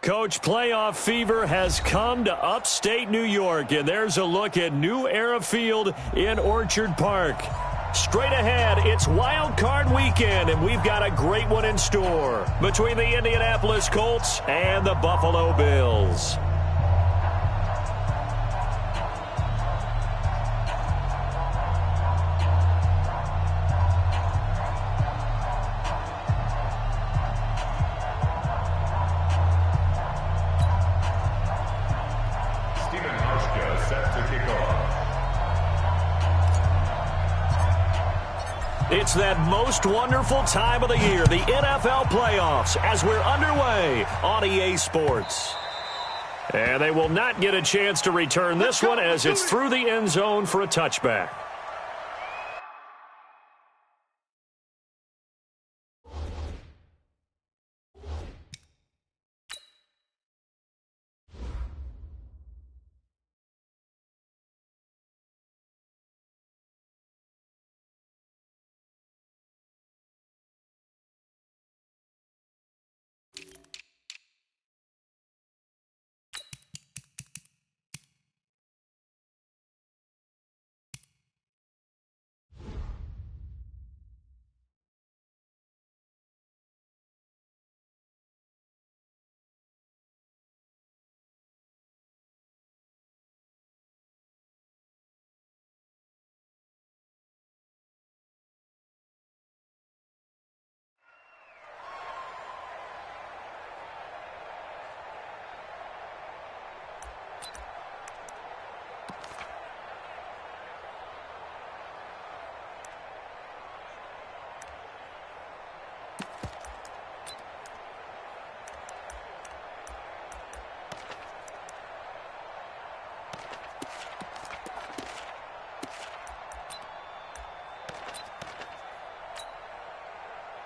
Coach, playoff fever has come to upstate New York, and there's a look at New Era Field in Orchard Park. Straight ahead, it's Wild Card Weekend, and we've got a great one in store between the Indianapolis Colts and the Buffalo Bills. It's that most wonderful time of the year, the NFL playoffs, as we're underway on EA Sports. And they will not get a chance to return this one as it's through the end zone for a touchback.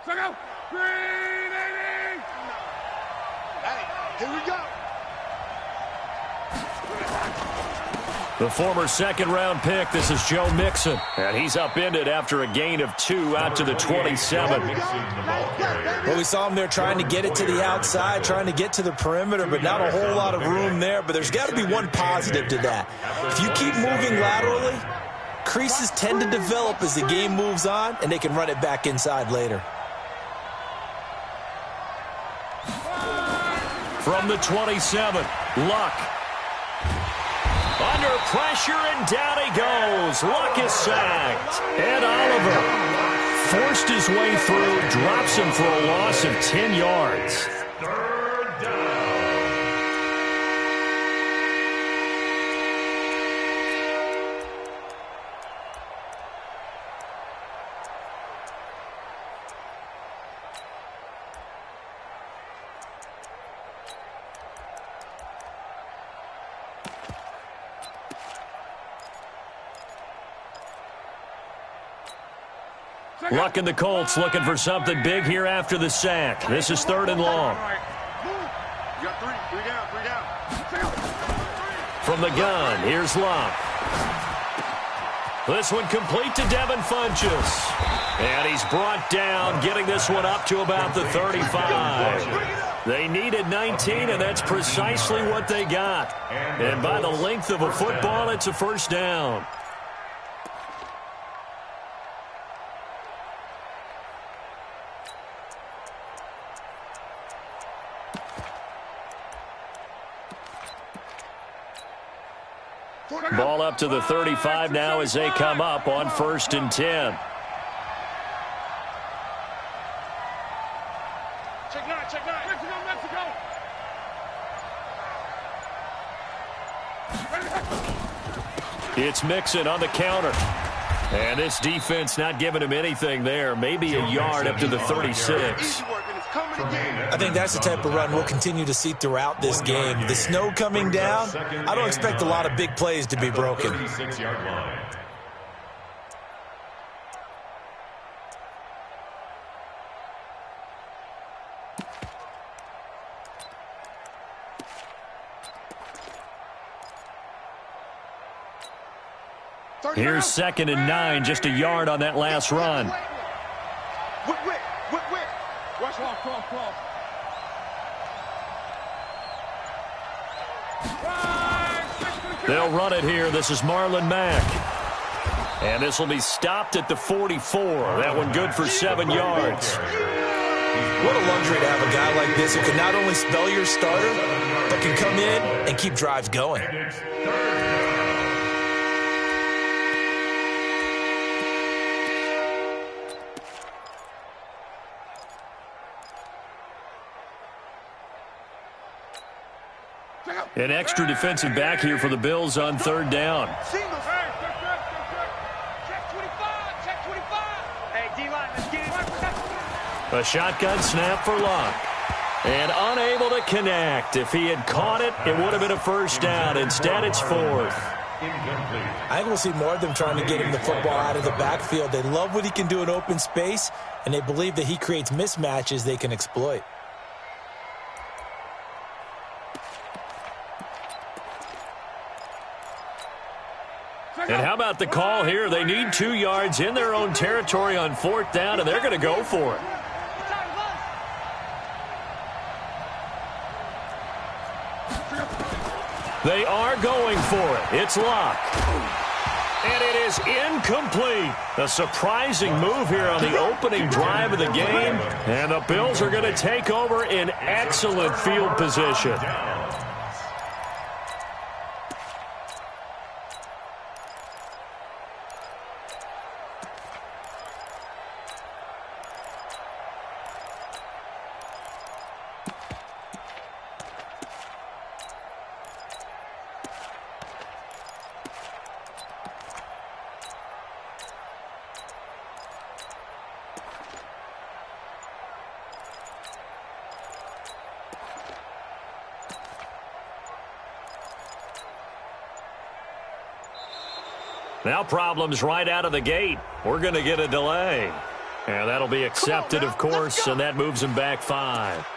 Go! Green 80! Hey, here we go! The former second-round pick, this is Joe Mixon. And he's upended after a gain of 2 out to the 27. Well, we saw him there trying to get it to the outside, trying to get to the perimeter, but not a whole lot of room there. But there's got to be one positive to that. If you keep moving laterally, creases tend to develop as the game moves on, and they can run it back inside later. From the 27, Luck. Under pressure, and down he goes. Luck is sacked. And Oliver forced his way through, drops him for a loss of 10 yards. Third down. Luck and the Colts looking for something big here after the sack. This is 3rd and long. You got three down. From the gun, here's Luck. This one complete to Devin Funchess. And he's brought down, getting this one up to about the 35. They needed 19, and that's precisely what they got. And by the length of a football, it's a first down. Ball up to the 35 now as they come up on 1st and 10. Check nine. Mexico. It's Mixon on the counter. And this defense not giving him anything there. Maybe a yard up to the 36. I think that's the type of run we'll continue to see throughout this game. The snow coming down, I don't expect a lot of big plays to be broken. Here's 2nd and 9, just a yard on that last run. Watch cross. They'll run it here. This is Marlon Mack. And this will be stopped at the 44. That one good for 7 yards. What a luxury to have a guy like this who can not only spell your starter, but can come in and keep drives going. An extra defensive back here for the Bills on 3rd down. Check 25. Check 25. Hey, D-line, let's get it. A shotgun snap for Locke. And unable to connect. If he had caught it, it would have been a 1st down. Instead, it's 4th. I think we'll see more of them trying to get him the football out of the backfield. They love what he can do in open space, and they believe that he creates mismatches they can exploit. And how about the call here? They need 2 yards in their own territory on 4th down, and they're going to go for it. They are going for it. It's Locke. And it is incomplete. A surprising move here on the opening drive of the game. And the Bills are going to take over in excellent field position. Now problems right out of the gate. We're going to get a delay. And that'll be accepted, of course, and that moves him back 5.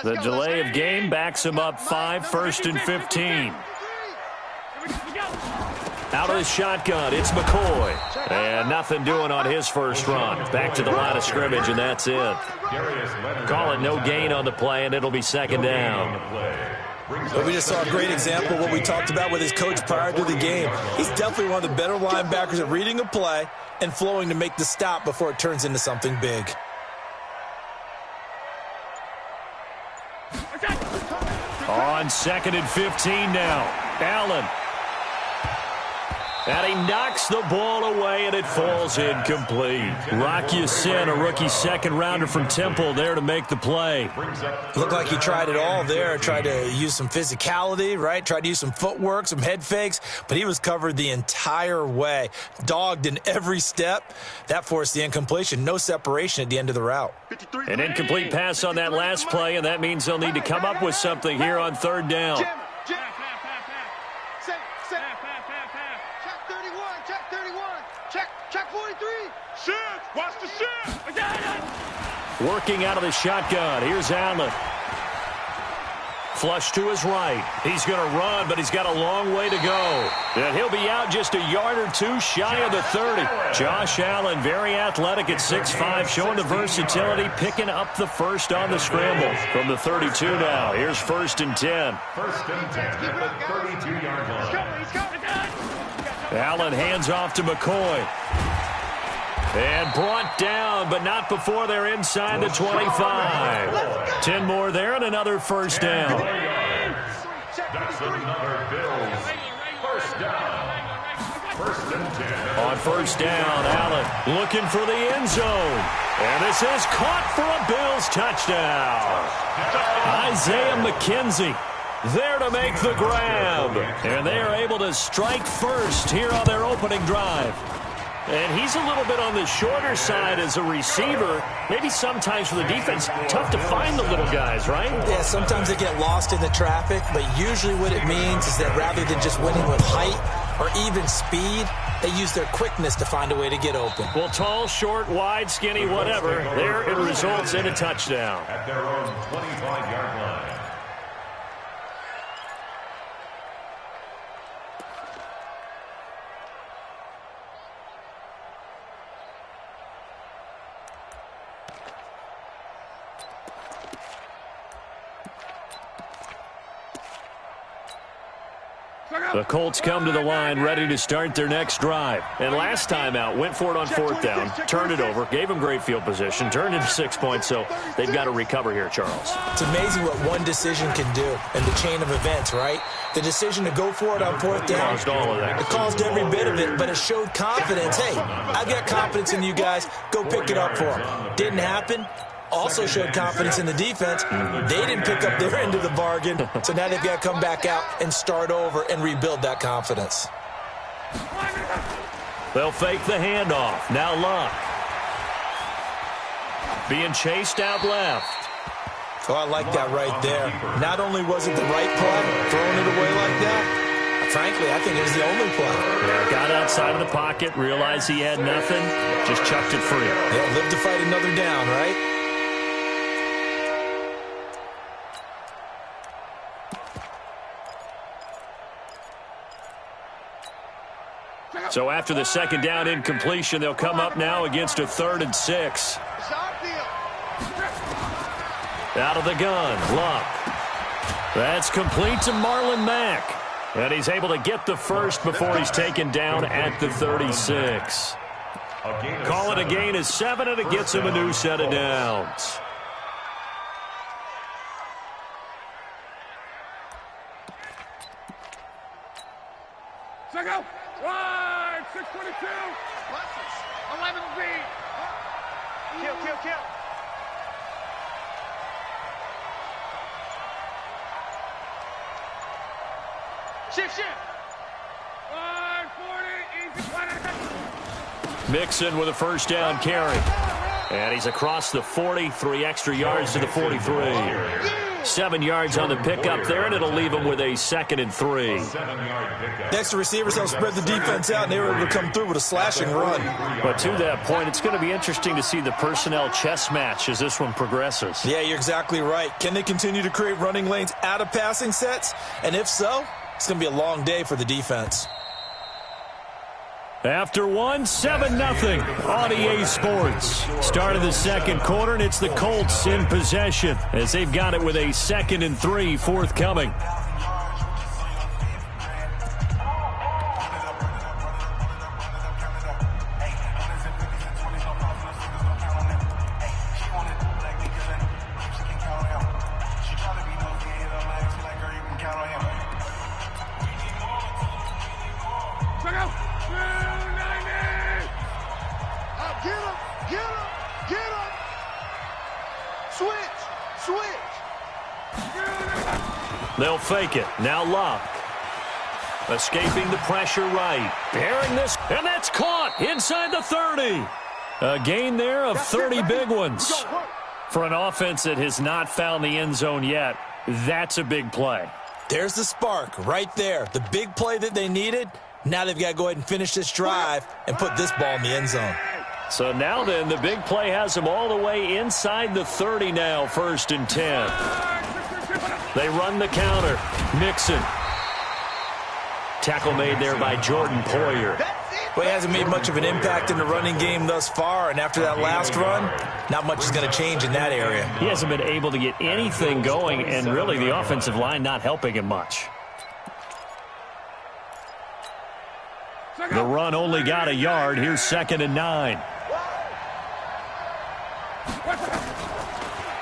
The delay of game backs him up 5, 1st and 15. Out of the shotgun, it's McCoy. And nothing doing on his first run. Back to the line of scrimmage, and that's it. Call it no gain on the play, and it'll be 2nd down. But we just saw a great example of what we talked about with his coach prior to the game. He's definitely one of the better linebackers at reading a play and flowing to make the stop before it turns into something big. On 2nd and 15 now. Allen. And he knocks the ball away, and it falls incomplete. Rock Ya-Sin, a rookie 2nd-rounder from Temple, there to make the play. Looked like he tried it all there. Tried to use some physicality, right? Tried to use some footwork, some head fakes, but he was covered the entire way. Dogged in every step. That forced the incompletion. No separation at the end of the route. An incomplete pass on that last play, and that means they'll need to come up with something here on 3rd down. Check 43. Shift. Watch the shift. Working out of the shotgun. Here's Allen. Flush to his right. He's going to run, but he's got a long way to go. And he'll be out just a yard or 2 shy of the 30. Josh Allen, very athletic at 6'5", showing the versatility, picking up the first on the scramble. From the 32 now, here's 1st and 10. 1st and 10 at the 32-yard line. He's coming. Allen hands off to McCoy. And brought down, but not before they're inside the 25. 10 more there and another 1st down. That's another Bills 1st down. 1st and 10. On 1st down, Allen looking for the end zone. And this is caught for a Bills touchdown. Isaiah McKenzie there to make the grab. And they are able to strike first here on their opening drive. And he's a little bit on the shorter side as a receiver. Maybe sometimes for the defense, tough to find the little guys, right? Yeah, sometimes they get lost in the traffic, but usually what it means is that rather than just winning with height or even speed, they use their quickness to find a way to get open. Well, tall, short, wide, skinny, whatever, there it results in a touchdown. At their own 25-yard line. The Colts come to the line ready to start their next drive. And last time out, went for it on fourth down, turned it over, gave them great field position, turned into 6 points, so they've got to recover here, Charles. It's amazing what one decision can do in the chain of events, right? The decision to go for it on fourth down. Caused all of that. It caused every bit of it, but it showed confidence. Hey, I've got confidence in you guys. Go pick it up for them. Didn't happen. Also showed confidence in the defense. They didn't pick up their end of the bargain, so now they've got to come back out and start over and rebuild that confidence. They'll fake the handoff. Now Luck. Being chased out left. Oh, I like that right there. Not only was it the right play, throwing it away like that, frankly, I think it was the only play. Yeah, got outside of the pocket, realized he had nothing, just chucked it free. Yeah, live to fight another down, right? So after the second down incompletion, they'll come up now against a 3rd and 6. Out of the gun, Luck. That's complete to Marlon Mack. And he's able to get the first before he's taken down at the 36. Call it a gain of 7, and it gets him a new set of downs. Right, 622. 11 feet. Kill. Shift. 40, easy. Mixon with a first down carry. And he's across the 40, 3 extra yards to the 43. 7 yards on the pickup there, and it'll leave him with a 2nd and 3. Next, the receivers help spread the defense out, and they were able to come through with a slashing run. But to that point, it's going to be interesting to see the personnel chess match as this one progresses. Yeah, you're exactly right. Can they continue to create running lanes out of passing sets? And if so, it's going to be a long day for the defense. After 7-0 on EA Sports. Start of the second quarter, and it's the Colts in possession as they've got it with a 2nd and 3 forthcoming. They'll fake it. Now Luck. Escaping the pressure right. Bearing this, and that's caught inside the 30. A gain there of 30 big ones. For an offense that has not found the end zone yet, that's a big play. There's the spark right there. The big play that they needed. Now they've got to go ahead and finish this drive and put this ball in the end zone. So now then, the big play has them all the way inside the 30 now, 1st and 10. They run the counter. Mixon. Tackle made there by Jordan Poyer. Well, he hasn't made much of an impact in the running game thus far, and after that last run, not much is going to change in that area. He hasn't been able to get anything going, and really the offensive line not helping him much. The run only got a yard. Here's 2nd and 9.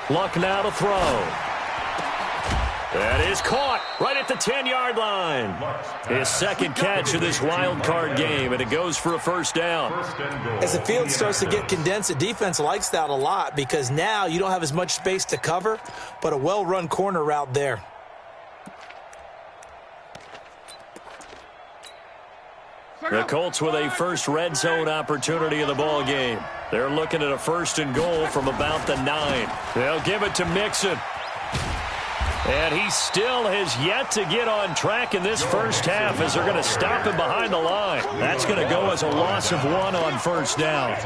Luck now to throw. That is caught right at the 10-yard line. His 2nd catch of this wild card game, and it goes for a first down. As the field starts to get condensed, the defense likes that a lot because now you don't have as much space to cover, but a well-run corner route there. The Colts with a first red zone opportunity in the ball game. They're looking at a 1st and goal from about the 9. They'll give it to Mixon. And he still has yet to get on track in this first half as they're going to stop him behind the line. That's going to go as a loss of 1 on 1st down.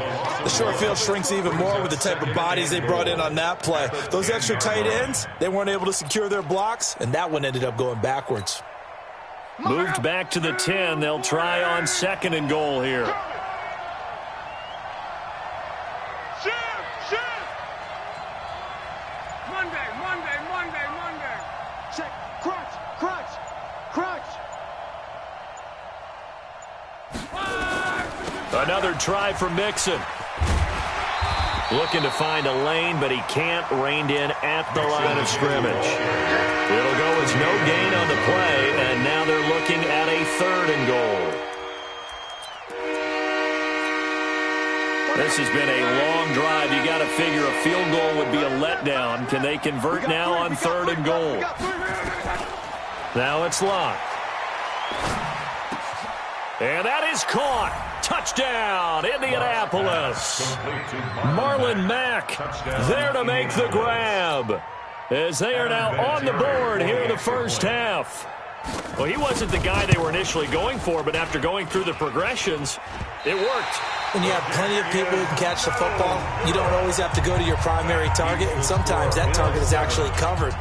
The short field shrinks even more with the type of bodies they brought in on that play. Those extra tight ends, they weren't able to secure their blocks, and that one ended up going backwards. Moved back to the 10. They'll try on 2nd and goal here. Another try for Mixon. Looking to find a lane, but he can't. Reined in at the line of scrimmage. It'll go as no gain on the play, and now they're looking at a 3rd and goal. This has been a long drive. You got to figure a field goal would be a letdown. Can they convert now on 3rd and goal? Now it's locked. And that is caught. Touchdown, Indianapolis. Marlon Mack there to make the grab as they are now on the board here in the first half. Well, he wasn't the guy they were initially going for, but after going through the progressions, it worked. When you have plenty of people who can catch the football, you don't always have to go to your primary target, and sometimes that target is actually covered.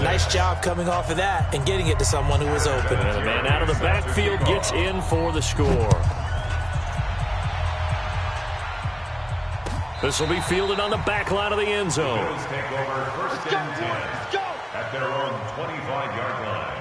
Nice job coming off of that and getting it to someone who was open. And the man out of the backfield gets in for the score. This will be fielded on the back line of the end zone. Bills take over 1st and 10 at their own 25-yard line.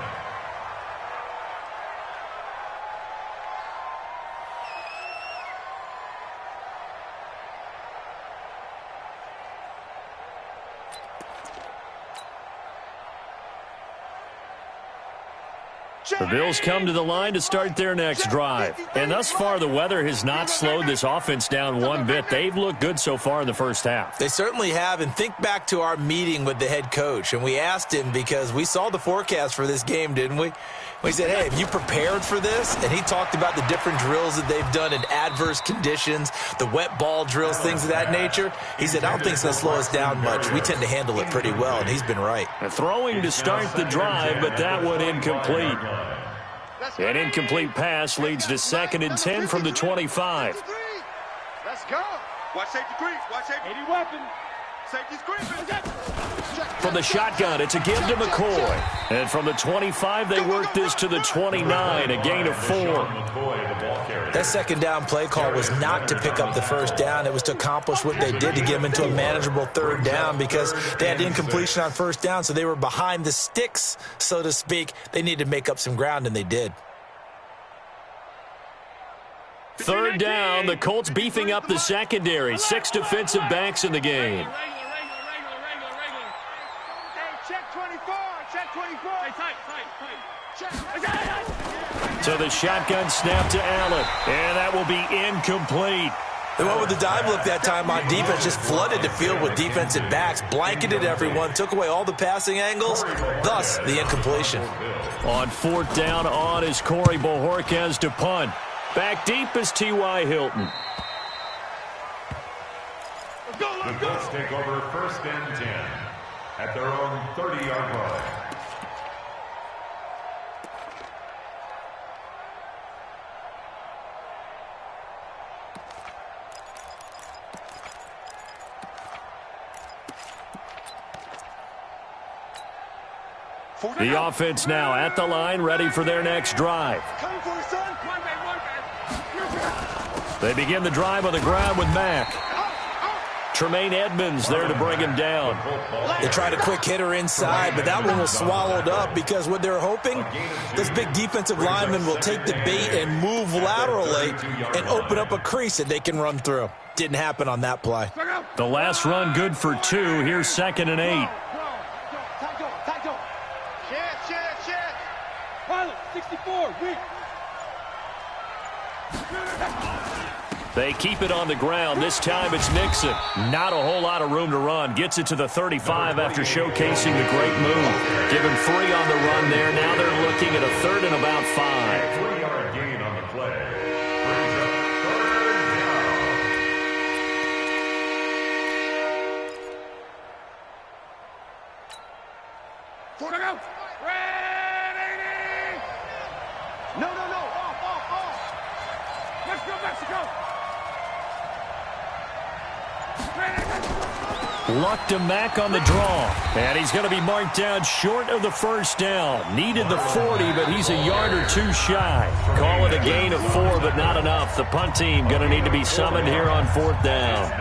The Bills come to the line to start their next drive. And thus far, the weather has not slowed this offense down one bit. They've looked good so far in the first half. They certainly have. And think back to our meeting with the head coach. And we asked him because we saw the forecast for this game, didn't we? We said, hey, have you prepared for this? And he talked about the different drills that they've done in adverse conditions, the wet ball drills, things of that nature. He said, I don't think it's going to slow us down much. We tend to handle it pretty well, and he's been right. Throwing to start the drive, but that one incomplete. An incomplete pass leads to 2nd and 10 from the 25. Let's go. Watch safety creep. Watch safety. 80 weapon. Safety's creeping. From the shotgun, it's a give to McCoy. And from the 25, they work this to the 29, a gain of 4. That 2nd down play call was not to pick up the 1st down. It was to accomplish what they did to get them into a manageable 3rd down because they had incompletion on 1st down, so they were behind the sticks, so to speak. They needed to make up some ground, and they did. 3rd down, the Colts beefing up the secondary. 6 defensive backs in the game. So the shotgun snap to Allen, and that will be incomplete. They went with the dive look that time on defense, just flooded the field with defensive backs, blanketed everyone, took away all the passing angles, thus the incompletion. On 4th down on is Corey Bojorquez to punt. Back deep is T.Y. Hilton. The Bills take over 1st and 10 at their own 30-yard line. The offense now at the line, ready for their next drive. They begin the drive on the ground with Mack. Tremaine Edmonds there to bring him down. They tried a quick hitter inside, but that one was swallowed up because what they're hoping, this big defensive lineman will take the bait and move laterally and open up a crease that they can run through. Didn't happen on that play. The last run good for 2. Here's 2nd and 8. Pilot, 64, weak. They keep it on the ground. This time it's Mixon. Not a whole lot of room to run. Gets it to the 35 after showcasing the great move. Give him 3 on the run there. Now they're looking at a 3rd and about 5. 3-yard gain on the play. No. Off. Let's go, Mexico. Lucked him back on the draw. And he's going to be marked down short of the first down. Needed the 40, but he's a yard or two shy. Call it a gain of 4, but not enough. The punt team going to need to be summoned here on 4th down.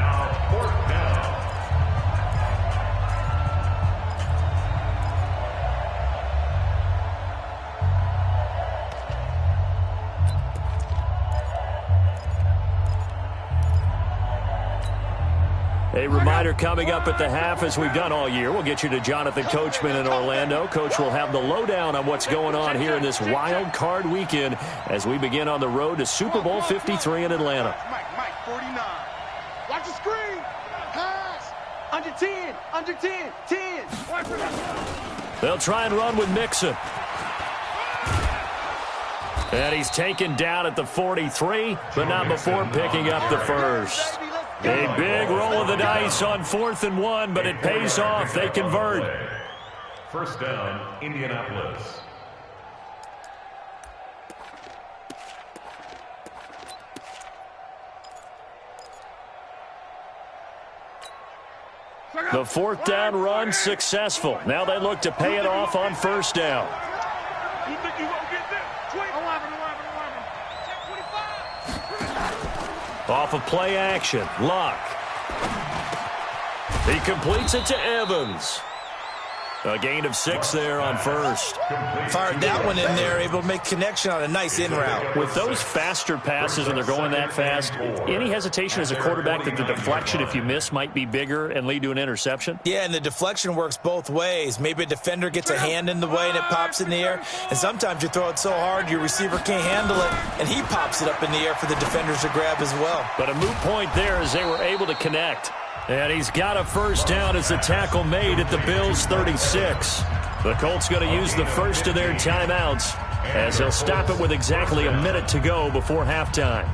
A reminder coming up at the half, as we've done all year. We'll get you to Jonathan Coachman in Orlando. Coach will have the lowdown on what's going on here in this wild card weekend as we begin on the road to Super Bowl 53 in Atlanta. Mike, 49. Watch the screen. Pass. Under 10. 10. They'll try and run with Mixon. And he's taken down at the 43, but not before picking up the first. A big roll of the dice on 4th and 1, but it pays off. They convert. First down, Indianapolis. The 4th down run successful. Now they look to pay it off on 1st down. You think you gonna get this? 11. Off of play action, Luck. He completes it to Evans. A gain of 6 there on 1st. Fired that one in there, able to make connection on a nice in route. With those faster passes and they're going that fast, any hesitation as a quarterback that the deflection, if you miss, might be bigger and lead to an interception? Yeah, and the deflection works both ways. Maybe a defender gets a hand in the way and it pops in the air. And sometimes you throw it so hard your receiver can't handle it, and he pops it up in the air for the defenders to grab as well. But a moot point there as they were able to connect. And he's got a first down as the tackle made at the Bills' 36. The Colts going to use the first of their timeouts as they'll stop it with exactly a minute to go before halftime.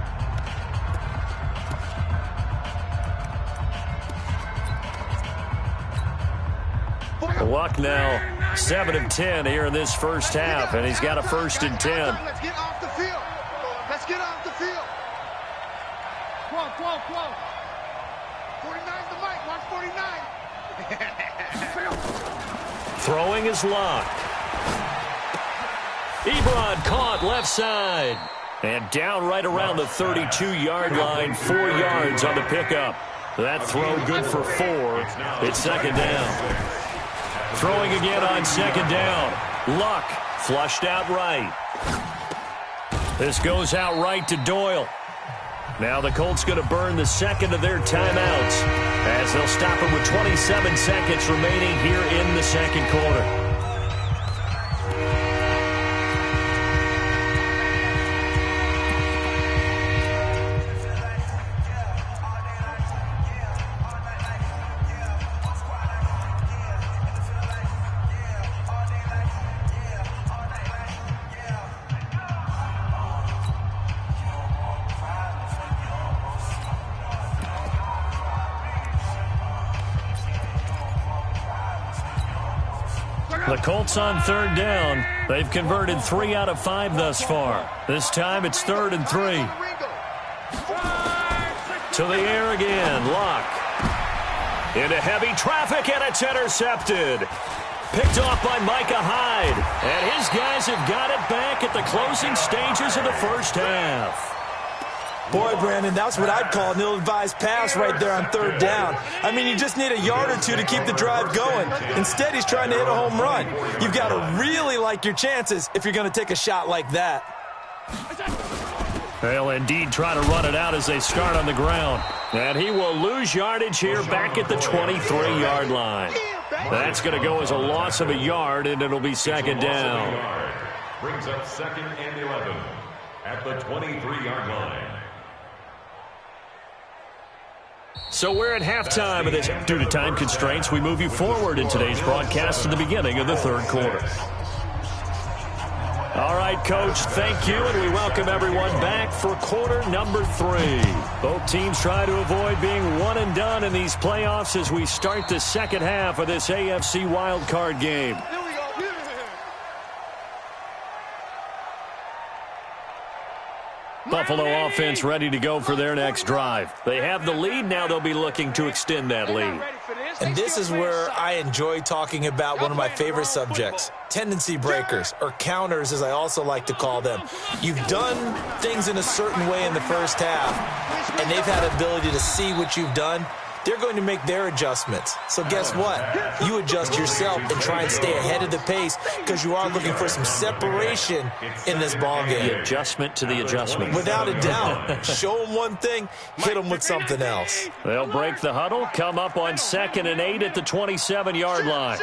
Luck now 7 of 10 here in this first half, and he's got a 1st and 10. Let's get off the field. Whoa. 49's the mic. Watch 49. Throwing is Luck. Ebron caught left side. And down right around the 32-yard line, 4 yards on the pickup. That throw good for 4. It's 2nd down. Throwing again on 2nd down. Luck flushed out right. This goes out right to Doyle. Now the Colts going to burn the 2nd of their timeouts as they'll stop it with 27 seconds remaining here in the 2nd quarter. The Colts on 3rd down. They've converted 3 out of 5 thus far. This time it's 3rd and 3. To the air again. Luck. Into heavy traffic, and it's intercepted. Picked off by Micah Hyde. And his guys have got it back at the closing stages of the first half. Boy, Brandon, that's what I'd call an ill-advised pass right there on 3rd down. I mean, you just need a yard or two to keep the drive going. Instead, he's trying to hit a home run. You've got to really like your chances if you're going to take a shot like that. They'll indeed try to run it out as they start on the ground. And he will lose yardage here back at the 23-yard line. That's going to go as a loss of a yard, and it'll be 2nd down. Brings up 2nd and 11 at the 23-yard line. So we're at halftime of this. Due to time constraints, we move you forward in today's broadcast to the beginning of the 3rd quarter. All right, Coach, thank you, and we welcome everyone back for quarter number 3. Both teams try to avoid being one and done in these playoffs as we start the 2nd half of this AFC wildcard game. Here we go. Buffalo offense ready to go for their next drive. They have the lead. Now they'll be looking to extend that lead. And this is where I enjoy talking about one of my favorite subjects, tendency breakers, or counters as I also like to call them. You've done things in a certain way in the first half, and they've had the ability to see what you've done. They're going to make their adjustments. So guess what? You adjust yourself and try and stay ahead of the pace because you are looking for some separation in this ballgame. The adjustment to the adjustment. Without a doubt. Show them one thing, hit them with something else. They'll break the huddle, come up on 2nd and 8 at the 27-yard line.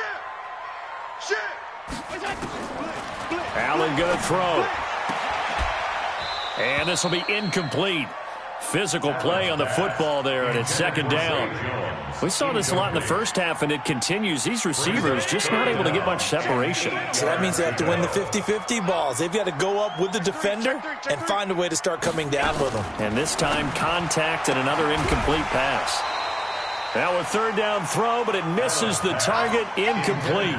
Allen going to throw. And this will be incomplete. Physical play on the football there, and it's 2nd down. We saw this a lot in the first half, and it continues. These receivers just not able to get much separation. So that means they have to win the 50-50 balls. They've got to go up with the defender and find a way to start coming down with them. And this time, contact and another incomplete pass. Now a 3rd down throw, but it misses the target, incomplete.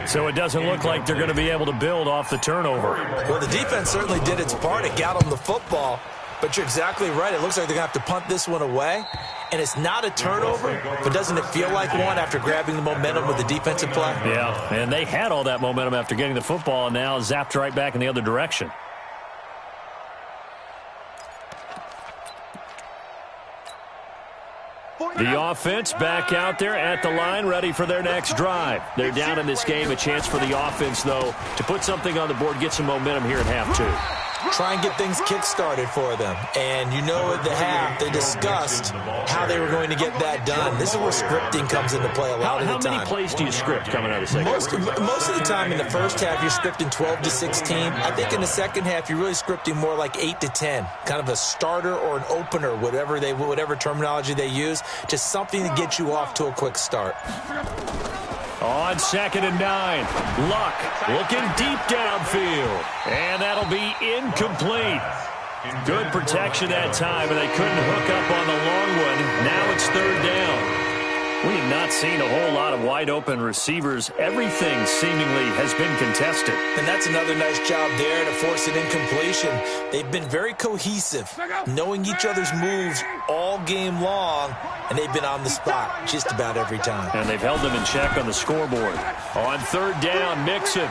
So it doesn't look like they're going to be able to build off the turnover. Well, the defense certainly did its part. It got them the football. But you're exactly right. It looks like they're going to have to punt this one away. And it's not a turnover, but doesn't it feel like one after grabbing the momentum with the defensive play? Yeah, and they had all that momentum after getting the football, and now zapped right back in the other direction. The offense back out there at the line, ready for their next drive. They're down in this game. A chance for the offense, though, to put something on the board, get some momentum here at half 2. Try and get things kick-started for them. And you know at the half, they discussed how they were going to get that done. This is where scripting comes into play a lot of the time. How many plays do you script coming out of the second half? Most of the time in the first half, you're scripting 12 to 16. I think in the second half, you're really scripting more like 8 to 10. Kind of a starter or an opener, whatever terminology they use. Just something to get you off to a quick start. On 2nd and 9, Luck looking deep downfield. And that'll be incomplete. Good protection that time, and they couldn't hook up on the long one. Now it's 3rd down. We have not seen a whole lot of wide-open receivers. Everything seemingly has been contested. And that's another nice job there to force an incompletion. They've been very cohesive, knowing each other's moves all game long, and they've been on the spot just about every time. And they've held them in check on the scoreboard. On 3rd down, Mixon.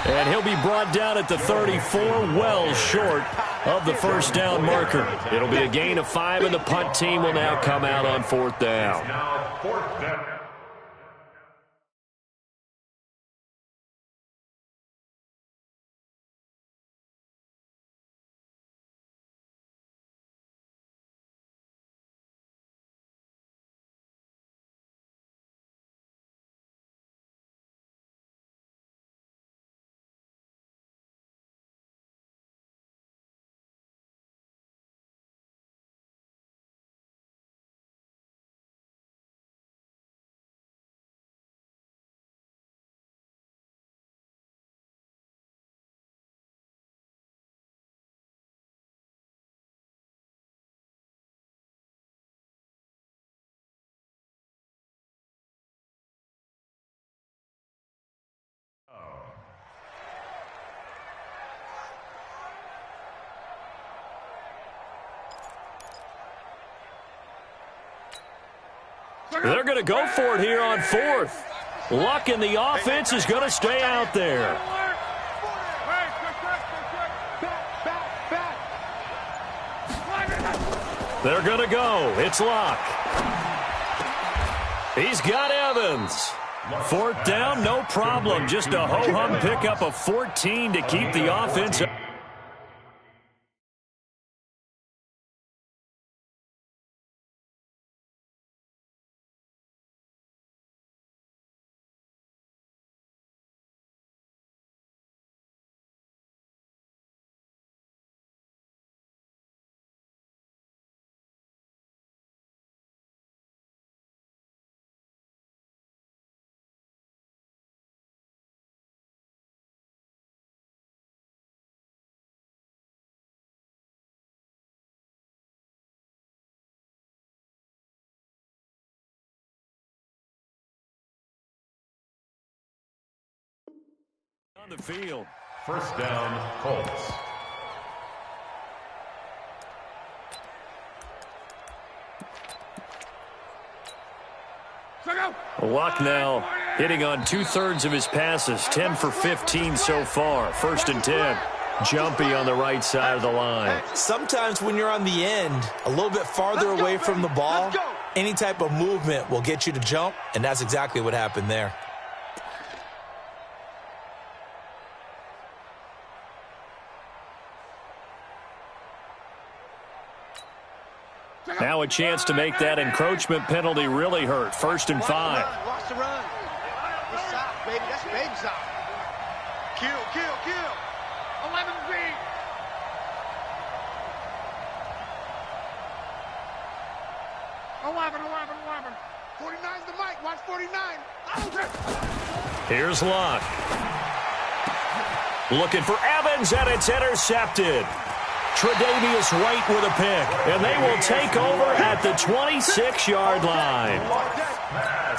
And he'll be brought down at the 34, well short of the 1st down marker. It'll be a gain of 5, and the punt team will now come out on 4th down. Now 4th down. They're going to go for it here on 4th. Luck in the offense is going to stay out there. They're going to go. It's Luck. He's got Evans. 4th down, no problem. Just a ho-hum pickup of 14 to keep the offense up. On the field. 1st down, Colts. Luck now hitting on 2/3 of his passes, 10 for 15 so far. 1st and 10. Jumpy on the right side of the line. Sometimes when you're on the end, a little bit farther away from the ball, any type of movement will get you to jump, and that's exactly what happened there. Now a chance to make that encroachment penalty really hurt. 1st and 5. Watch the run. It's soft, baby. That's baby soft. Kill, kill, kill. 11 feet. 11. 49's the mic. Watch 49. Here's Luck. Looking for Evans, and it's intercepted. Tre'Davious White with a pick, and they will take over at the 26-yard line.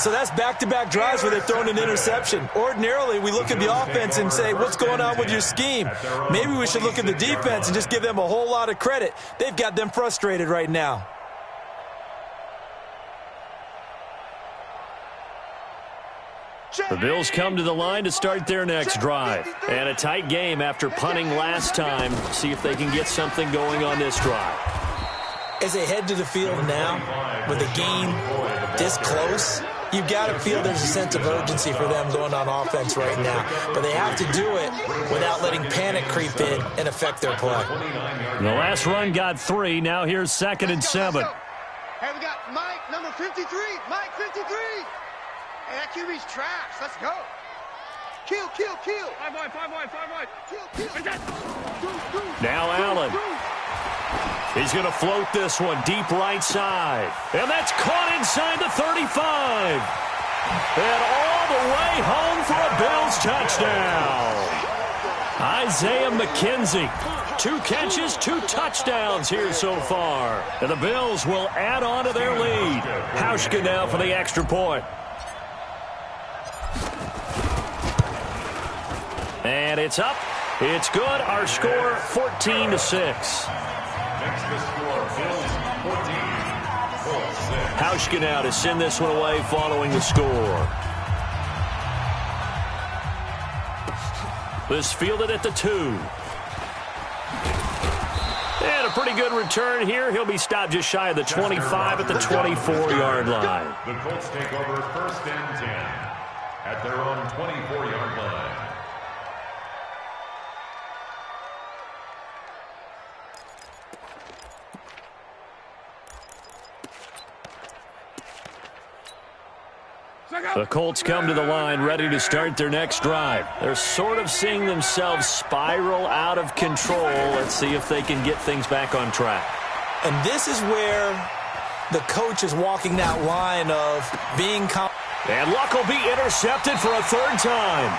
So that's back-to-back drives where they've thrown an interception. Ordinarily, we look at the offense and say, what's going on with your scheme? Maybe we should look at the defense and just give them a whole lot of credit. They've got them frustrated right now. The Bills come to the line to start their next drive. And a tight game after punting last time. See if they can get something going on this drive. As they head to the field now, with a game this close, you've got to feel there's a sense of urgency for them going on offense right now. But they have to do it without letting panic creep in and affect their play. The last run got 3. Now here's 2nd and 7. Hey, we got Mike, number 53. Mike, 53. Hey, that QB's trash. Let's go. Kill, kill, kill. 5 wide. Kill, kill. Now Allen. He's going to float this one deep right side. And that's caught inside the 35. And all the way home for a Bills touchdown. Isaiah McKenzie. 2 catches, 2 touchdowns here so far. And the Bills will add on to their lead. Hauschka now for the extra point. And it's up. It's good. Our score, 14-6. Next to score, Bills 14, Colts 6. Hauschka now to send this one away following the score. This fielded at the 2. And a pretty good return here. He'll be stopped just shy of the 25 at the 24-yard line. The Colts take over 1st and 10 at their own 24-yard line. The Colts come to the line ready to start their next drive. They're sort of seeing themselves spiral out of control. Let's see if they can get things back on track. And this is where the coach is walking that line of being confident. And Luck will be intercepted for a 3rd time.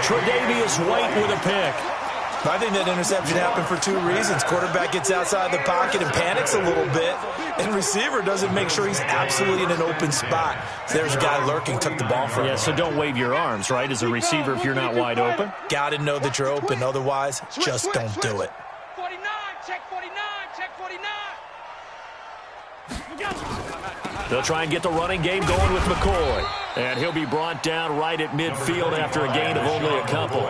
Tre'Davious White with a pick. I think that interception happened for 2 reasons. Quarterback gets outside the pocket and panics a little bit, and receiver doesn't make sure he's absolutely in an open spot. So there's a guy lurking, took the ball from him. Yeah, so don't wave your arms, right, as a receiver if you're not wide open. Got to know that you're open. Otherwise, just don't do it. 49, check 49, check 49. They'll try and get the running game going with McCoy. And he'll be brought down right at midfield after a gain of only a couple.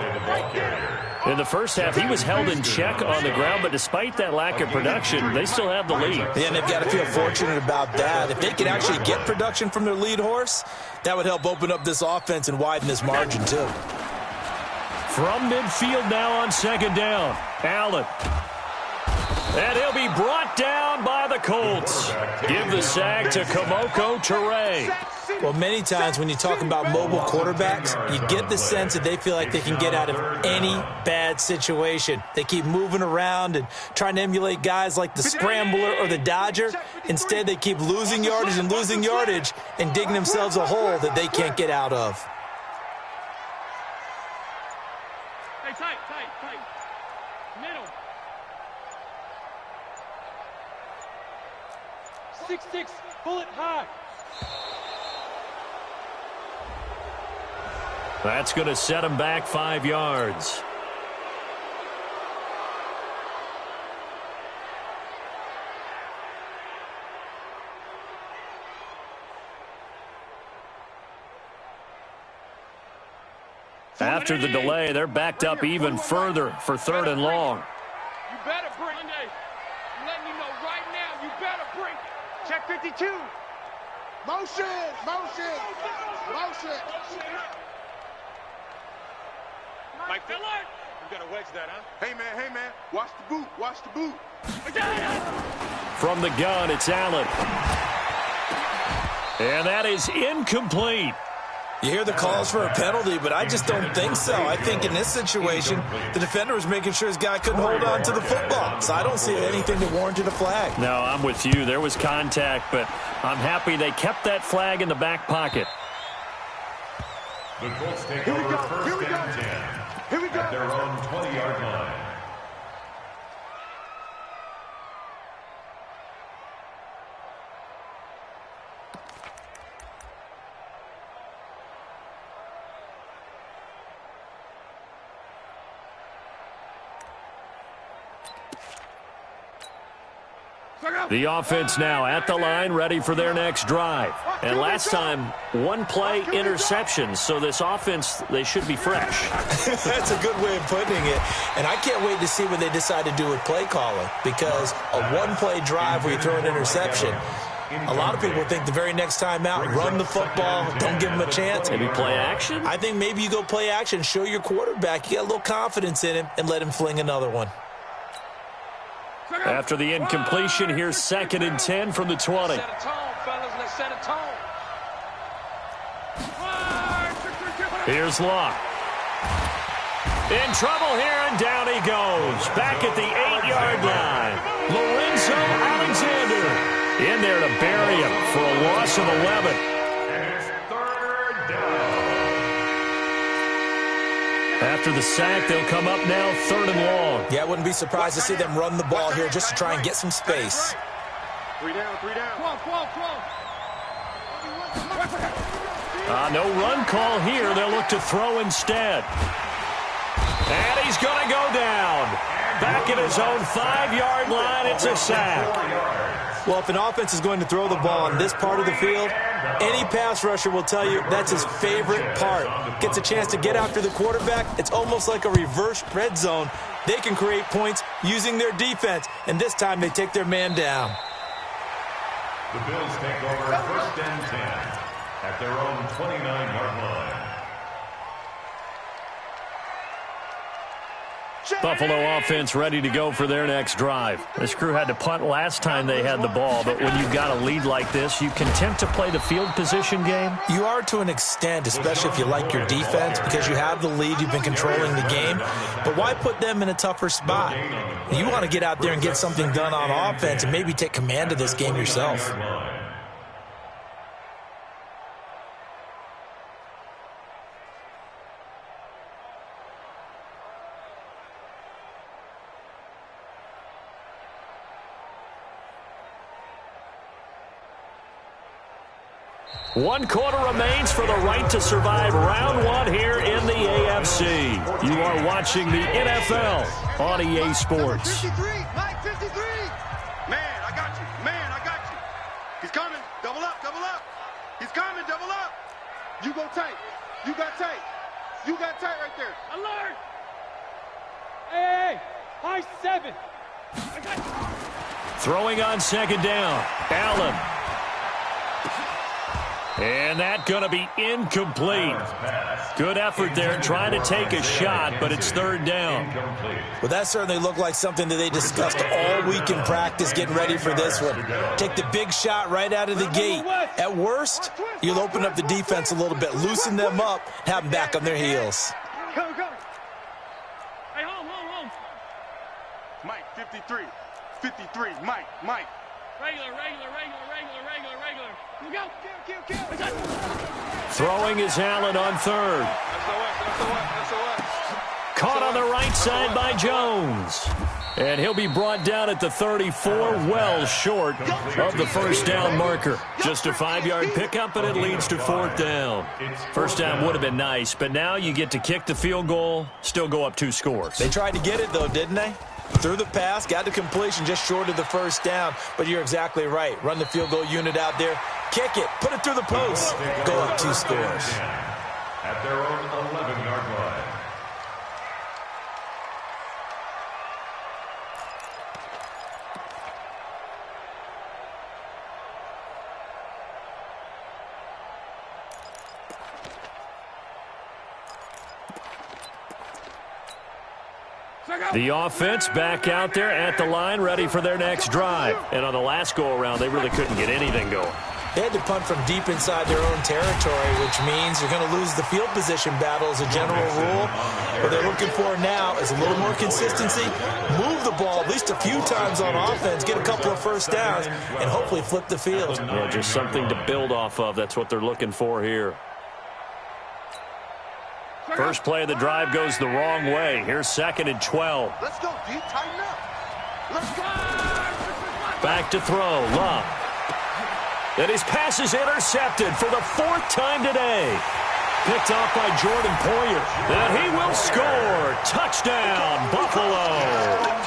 In the first half, he was held in check on the ground, but despite that lack of production, they still have the lead. Yeah, and they've got to feel fortunate about that. If they could actually get production from their lead horse, that would help open up this offense and widen this margin, too. From midfield now on 2nd down, Allen. And he'll be brought down by the Colts. Give the sack to Kamoko Toure. Well, many times when you talk about mobile quarterbacks, you get the sense that they feel like they can get out of any bad situation. They keep moving around and trying to emulate guys like the Scrambler or the Dodger. Instead, they keep losing yardage and digging themselves a hole that they can't get out of. Hey, tight. Middle. 6-6, bullet high. That's going to set him back 5 yards. After the delay, they're backed up even further for 3rd and long. You better bring it. I'm letting you know right now, you better bring it. Check 52. Motion. Mike Filler. You got to wedge that, huh? Hey, man. Watch the boot. From the gun, it's Allen. And that is incomplete. You hear the calls for a penalty, but I just don't think so. I think in this situation, the defender was making sure his guy couldn't hold on to the football. So I don't see anything that warranted a flag. No, I'm with you. There was contact, but I'm happy they kept that flag in the back pocket. The Colts take over 1st and 10 at their own 20-yard line. The offense now at the line, ready for their next drive. And last time, 1 play interception. So this offense, they should be fresh. That's a good way of putting it. And I can't wait to see what they decide to do with play calling. Because a 1-play drive where you throw an interception, a lot of people think the very next time out, run the football, don't give them a chance. Maybe play action? I think maybe you go play action, show your quarterback you got a little confidence in him, and let him fling another one. After the incompletion, here's 2nd and 10 from the 20. Set a tone, fellas. Let's set a tone. Here's Locke. In trouble here, and down he goes. Back at the 8-yard line. Lorenzo Alexander in there to bury him for a loss of 11. And it's 3rd down. After the sack, they'll come up now 3rd and long. Yeah, I wouldn't be surprised to see them run the ball here just to try and get some space. 3 down. Come on. No run call here. They'll look to throw instead. And he's going to go down. Back at his own 5-yard line, it's a sack. Well, if an offense is going to throw the ball on this part of the field, any pass rusher will tell you that's his favorite part. Gets a chance to get after the quarterback. It's almost like a reverse red zone. They can create points using their defense, and this time they take their man down. The Bills take over 1st and 10 at their own 29-yard line. Buffalo offense ready to go for their next drive. This crew had to punt last time they had the ball, but when you've got a lead like this, you content to play the field position game? You are to an extent, especially if you like your defense, because you have the lead, you've been controlling the game. But why put them in a tougher spot? You want to get out there and get something done on offense and maybe take command of this game yourself. One quarter remains for the right to survive round 1 here in the AFC. You are watching the NFL on EA Sports. 53, Mike 53. Man, I got you. He's coming. Double up. He's coming, double up. You go tight. You got tight right there. Alert. Hey, high 7. I got you. Throwing on 2nd down. Allen. And that's going to be incomplete. Good effort there trying to take a shot, but it's 3rd down. Well, that certainly looked like something that they discussed all week in practice getting ready for this one. Take the big shot right out of the gate. At worst, you'll open up the defense a little bit, loosen them up, have them back on their heels. Go. Hey, home. Mike, 53. Mike. Regular. You go. Kill. Throwing is Allen on 3rd. Caught on the right side by Jones. And he'll be brought down at the 34, well short of the 1st down marker. Just a 5-yard pickup, and it leads to 4th down. 1st down would have been nice, but now you get to kick the field goal, still go up 2 scores. They tried to get it, though, didn't they? Threw the pass, got the completion just short of the 1st down. But you're exactly right. Run the field goal unit out there. Kick it. Put it through the post. Go up 2 scores. At their own 11-yard line. The offense back out there at the line, ready for their next drive. And on the last go-around, they really couldn't get anything going. They had to punt from deep inside their own territory, which means you're going to lose the field position battle as a general rule. What they're looking for now is a little more consistency, move the ball at least a few times on offense, get a couple of first downs, and hopefully flip the field. Yeah, just something to build off of. That's what they're looking for here. First play of the drive goes the wrong way. Here's 2nd and 12. Let's go, D. Tighten up. Let's go. Back to throw. Love. And his pass is intercepted for the 4th time today. Picked off by Jordan Poyer. And he will score. Touchdown, Buffalo.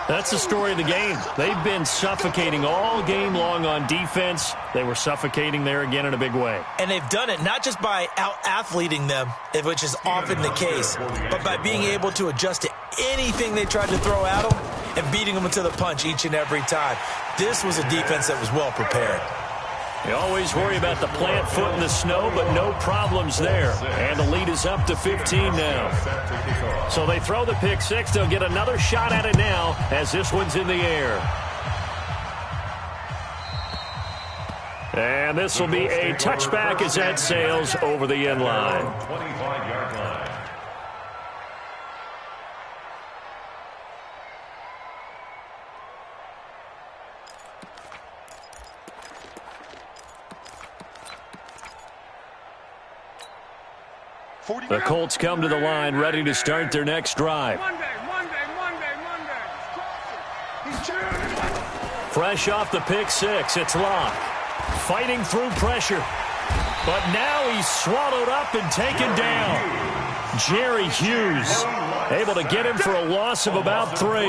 That's the story of the game. They've been suffocating all game long on defense. They were suffocating there again in a big way. And they've done it not just by out-athleting them, which is often the case, but by being able to adjust to anything they tried to throw at them and beating them to the punch each and every time. This was a defense that was well prepared. You always worry about the plant foot in the snow, but no problems there. And the lead is up to 15 now. So they throw the pick six. They'll get another shot at it now as this one's in the air. And this will be a touchback as that sails over the end line. 25-yard line. The Colts come to the line ready to start their next drive. Monday. Fresh off the pick six, it's Locke. Fighting through pressure. But now he's swallowed up and taken down. Jerry Hughes able to get him for a loss of about 3.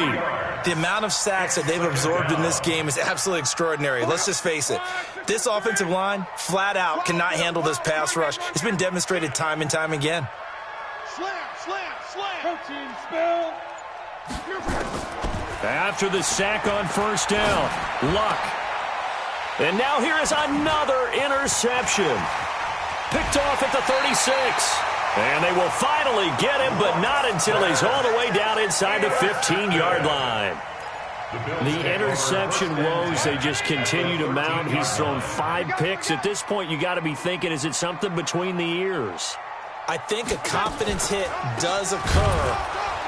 The amount of sacks that they've absorbed in this game is absolutely extraordinary. Let's just face it. This offensive line, flat out, cannot handle this pass rush. It's been demonstrated time and time again. Slam. Protein spill. After the sack on first down, Luck. And now here is another interception. Picked off at the 36. And they will finally get him, but not until he's all the way down inside the 15-yard line. The interception woes, they just continue to mount. He's thrown 5 picks. At this point, you got to be thinking, is it something between the ears? I think a confidence hit does occur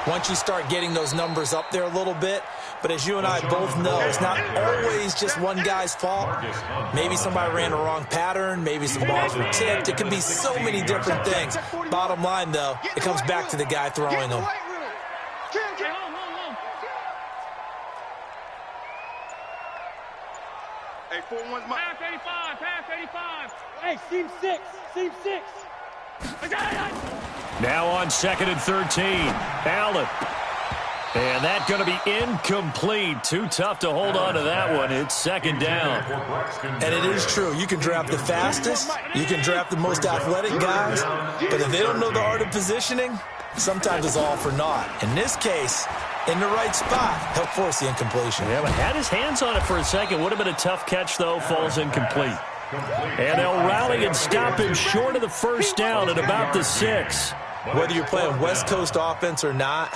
once you start getting those numbers up there a little bit. But as you and I both know, it's not always just one guy's fault. Maybe somebody ran the wrong pattern. Maybe some balls were tipped. It can be so many different things. Bottom line, though, it comes back to the guy throwing them. Hey, 4-1's my... Pass 85. Hey, seam 6. Now on 2nd and 13, Allen. And that's going to be incomplete. Too tough to hold on to that one. It's 2nd down. And it is true. You can draft the fastest. You can draft the most athletic guys. But if they don't know the art of positioning, sometimes it's all for naught. In this case, in the right spot, help force the incompletion. Yeah, but had his hands on it for a second. Would have been a tough catch, though. Falls incomplete. And they'll rally and stop him short of the first down at about the 6. Whether you're playing West Coast offense or not,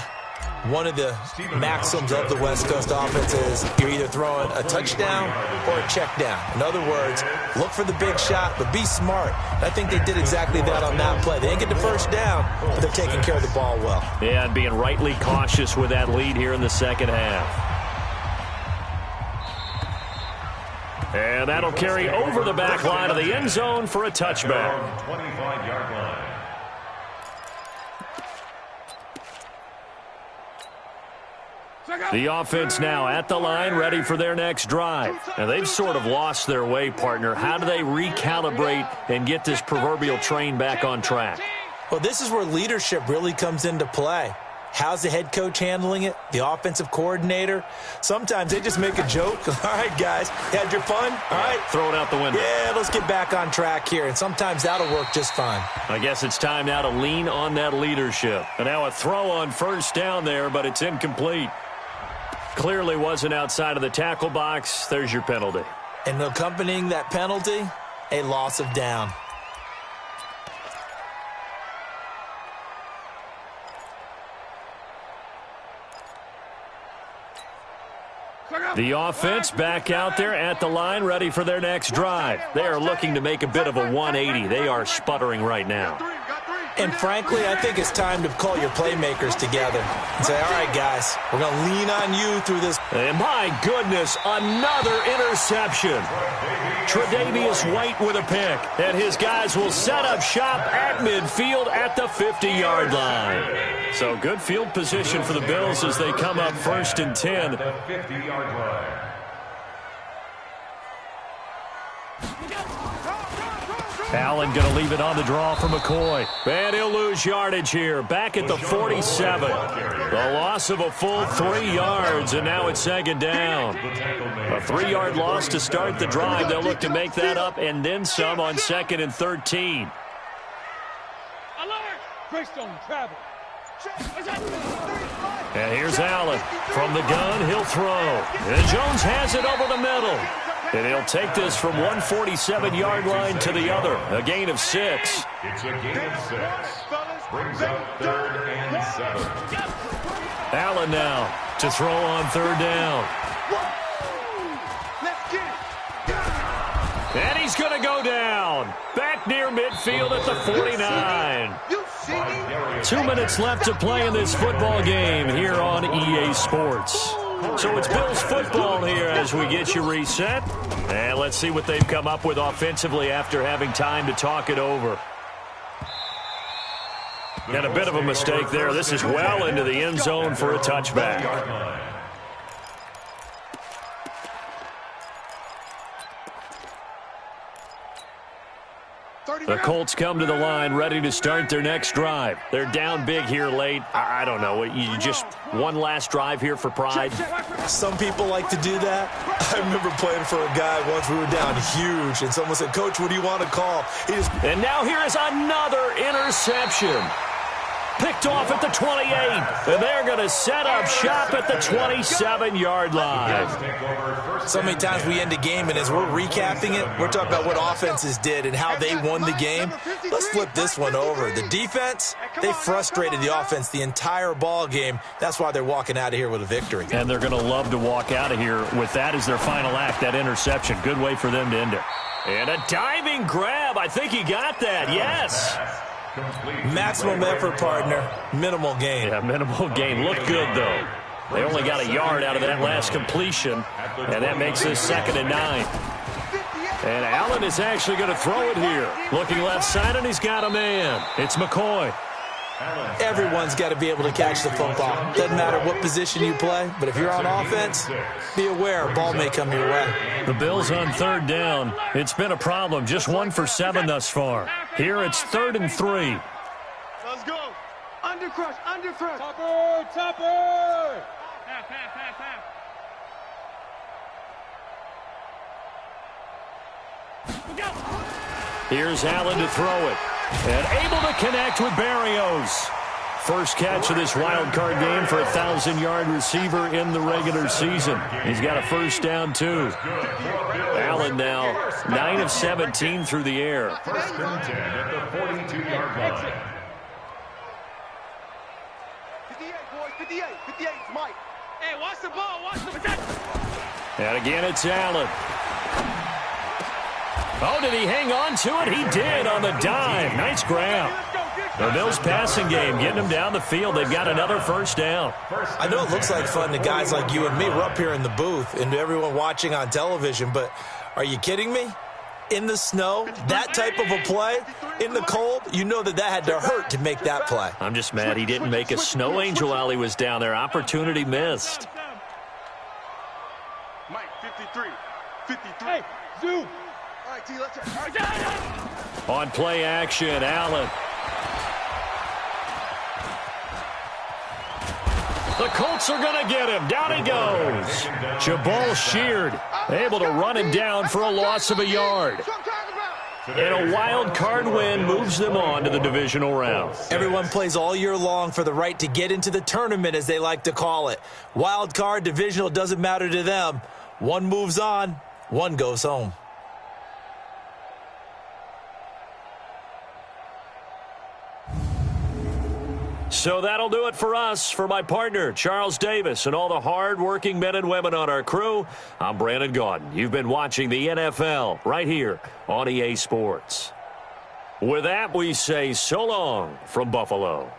one of the maxims of the West Coast offense is you're either throwing a touchdown or a check down. In other words, look for the big shot, but be smart. I think they did exactly that on that play. They didn't get the first down, but they're taking care of the ball well. Yeah, and being rightly cautious with that lead here in the second half. And that'll carry over the back line of the end zone for a touchback. 25-yard line. The offense now at the line, ready for their next drive. Now, they've sort of lost their way, partner. How do they recalibrate and get this proverbial train back on track? Well, this is where leadership really comes into play. How's the head coach handling it? The offensive coordinator? Sometimes they just make a joke. All right, guys, had your fun? All right. Throw it out the window. Yeah, let's get back on track here. And sometimes that'll work just fine. I guess it's time now to lean on that leadership. And now a throw on first down there, but it's incomplete. Clearly wasn't outside of the tackle box. There's your penalty. And accompanying that penalty, a loss of down. The offense back out there at the line, ready for their next drive. They are looking to make a bit of a 180. They are sputtering right now. And frankly, I think it's time to call your playmakers together and say, all right, guys, we're going to lean on you through this. And my goodness, another interception. Tre'Davious White with a pick. And his guys will set up shop at midfield at the 50-yard line. So good field position for the Bills as they come up 1st and 10. The 50-yard line. Allen going to leave it on the draw for McCoy. And he'll lose yardage here. Back at the 47. The loss of a full 3 yards, and now it's 2nd down. A 3-yard loss to start the drive. They'll look to make that up and then some on 2nd and 13. And here's Allen. From the gun, he'll throw. And Jones has it over the middle. And he'll take this from 147-yard line to the other. A gain of 6. It's a gain of 6. Brings up 3rd and 7. Allen now to throw on 3rd down. And he's going to go down. Back near midfield at the 49. 2 minutes left to play in this football game here on EA Sports. So it's Bills football here as we get you reset. And let's see what they've come up with offensively after having time to talk it over. And a bit of a mistake there. This is well into the end zone for a touchback. The Colts come to the line ready to start their next drive. They're down big here late. I don't know. You just one last drive here for pride. Some people like to do that. I remember playing for a guy once. We were down huge, and someone said, Coach, what do you want to call? And now here is another interception. Picked off at the 28. And they're going to set up shop at the 27-yard line. So many times we end a game, and as we're recapping it, we're talking about what offenses did and how they won the game. Let's flip this one over. The defense, they frustrated the offense the entire ball game. That's why they're walking out of here with a victory. And they're going to love to walk out of here with that as their final act, that interception. Good way for them to end it. And a diving grab. I think he got that. Yes. Maximum effort, partner. Minimal gain. Yeah, minimal gain. Looked good, though. They only got a yard out of that last completion, and that makes this 2nd and 9. And Allen is actually going to throw it here. Looking left side, and he's got a man. It's McCoy. Everyone's got to be able to catch the football. Doesn't matter what position you play, but if you're on offense, be aware a ball may come your way. The Bills on 3rd down. It's been a problem. Just 1 for 7 thus far. Here it's 3rd and 3. Let's go. Under crush, under crush. Topper, topper. Half. Here's Allen to throw it. And able to connect with Berrios. First catch of this wild card game for a 1,000-yard receiver in the regular season. He's got a first down, too. Allen now 9 of 17 through the air. 1st and 10 at the 42-yard line. 58, boys, 58. 58, it's Mike. Hey, watch the ball, watch the protect. And again, it's Allen. Oh, did he hang on to it? He did on the dive. Nice grab. The Bills passing game, getting them down the field. They've got another first down. I know it looks like fun to guys like you and me. We're up here in the booth and to everyone watching on television, but are you kidding me? In the snow, that type of a play, in the cold, you know that had to hurt to make that play. I'm just mad he didn't make a snow angel while he was down there. Opportunity missed. Mike, 53. 53. Hey, zoom. All right, T, let's On play action, Allen. The Colts are going to get him. Down he goes. Jabal Sheard able to run him down for a loss of a yard. And a wild card win moves them on to the divisional round. Everyone plays all year long for the right to get into the tournament, as they like to call it. Wild card, divisional, doesn't matter to them. One moves on, one goes home. So that'll do it for us. For my partner, Charles Davis, and all the hard-working men and women on our crew, I'm Brandon Gaudin. You've been watching the NFL right here on EA Sports. With that, we say so long from Buffalo.